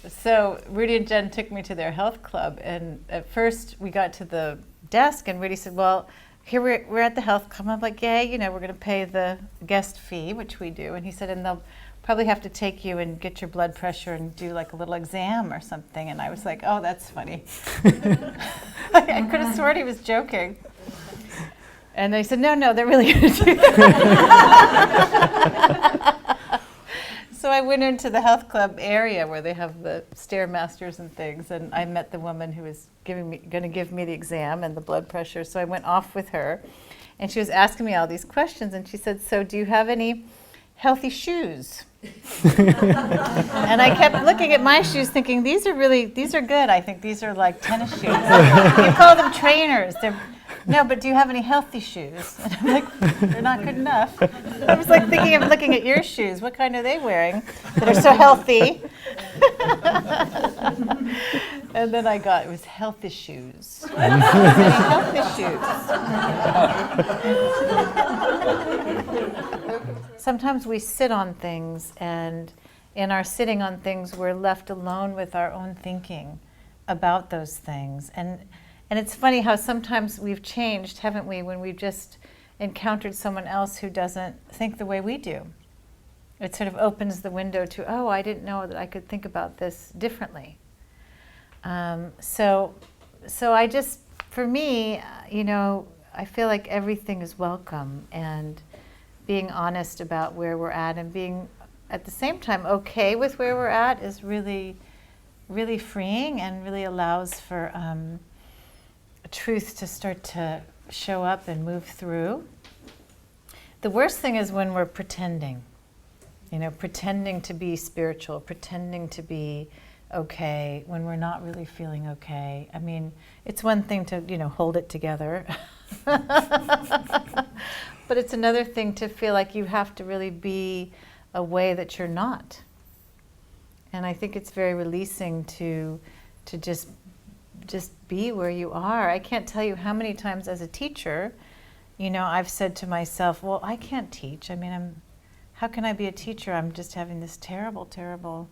So Rudy and Jen took me to their health club, and at first we got to the desk, and Rudy said, well, here we're at the health club. I'm like, yay, you know, we're going to pay the guest fee, which we do. And he said, and they'll probably have to take you and get your blood pressure and do like a little exam or something. And I was like, oh, that's funny. I could have sworn he was joking. And they said, no, they're really going to do that. So I went into the health club area where they have the Stairmasters and things, and I met the woman who was going to give me the exam and the blood pressure. So I went off with her, and she was asking me all these questions, and she said, so do you have any healthy shoes? And I kept looking at my shoes thinking, these are good. I think these are like tennis shoes. You call them trainers. No, but do you have any healthy shoes? And I'm like, they're not good enough. I was like thinking of looking at your shoes. What kind are they wearing that are so healthy? And then it was healthy shoes. Healthy shoes. Sometimes we sit on things, and in our sitting on things, we're left alone with our own thinking about those things. And it's funny how sometimes we've changed, haven't we, when we've just encountered someone else who doesn't think the way we do. It sort of opens the window to, oh, I didn't know that I could think about this differently. So I just, for me, you know, I feel like everything is welcome, and being honest about where we're at and being at the same time okay with where we're at is really, really freeing and really allows for truth to start to show up and move through. The worst thing is when we're pretending, you know, pretending to be spiritual, pretending to be okay when we're not really feeling okay. I mean, it's one thing to, you know, hold it together, but it's another thing to feel like you have to really be a way that you're not. And I think it's very releasing to just be where you are. I can't tell you how many times as a teacher, you know, I've said to myself, well, I can't teach. I mean, how can I be a teacher? I'm just having this terrible, terrible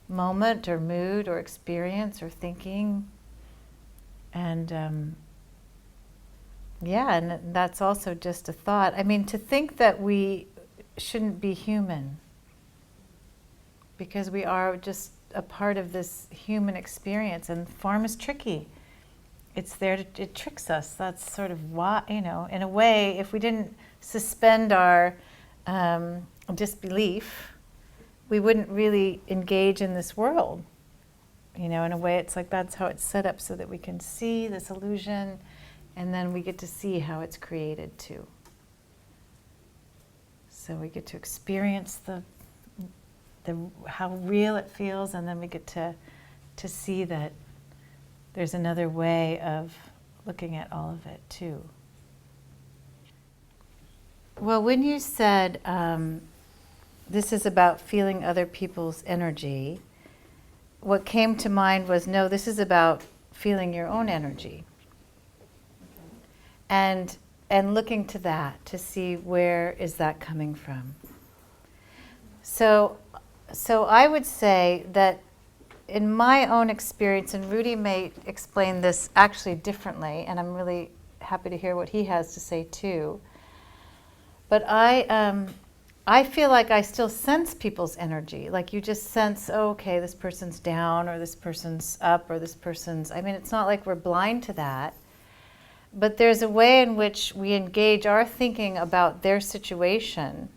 moment or mood or experience or thinking. And and that's also just a thought. I mean, to think that we shouldn't be human, because we are just a part of this human experience, and form is tricky. It's there it tricks us. That's sort of why, you know, in a way, if we didn't suspend our disbelief, we wouldn't really engage in this world. You know, in a way, it's like that's how it's set up, so that we can see this illusion, and then we get to see how it's created too. So we get to experience the how real it feels, and then we get to see that there's another way of looking at all of it too. Well, when you said this is about feeling other people's energy, what came to mind was, no, this is about feeling your own energy. And looking to that, to see where is that coming from. So I would say that in my own experience, and Rudy may explain this actually differently, and I'm really happy to hear what he has to say too, but I feel like I still sense people's energy. Like you just sense, oh, okay, this person's down, or this person's up, or this person's, I mean, it's not like we're blind to that, but there's a way in which we engage our thinking about their situation,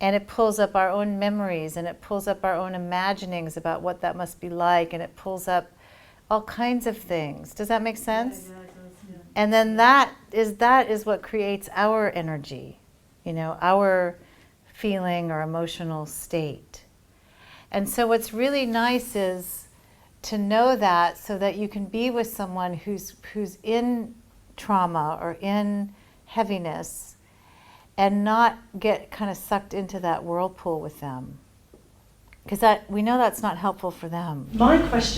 and it pulls up our own memories, and it pulls up our own imaginings about what that must be like, and it pulls up all kinds of things. Does that make sense? Yeah, it does, yeah. And then that is what creates our energy, you know, our feeling or emotional state. And so what's really nice is to know that, so that you can be with someone who's in trauma or in heaviness, and not get kind of sucked into that whirlpool with them. Because we know that's not helpful for them. My question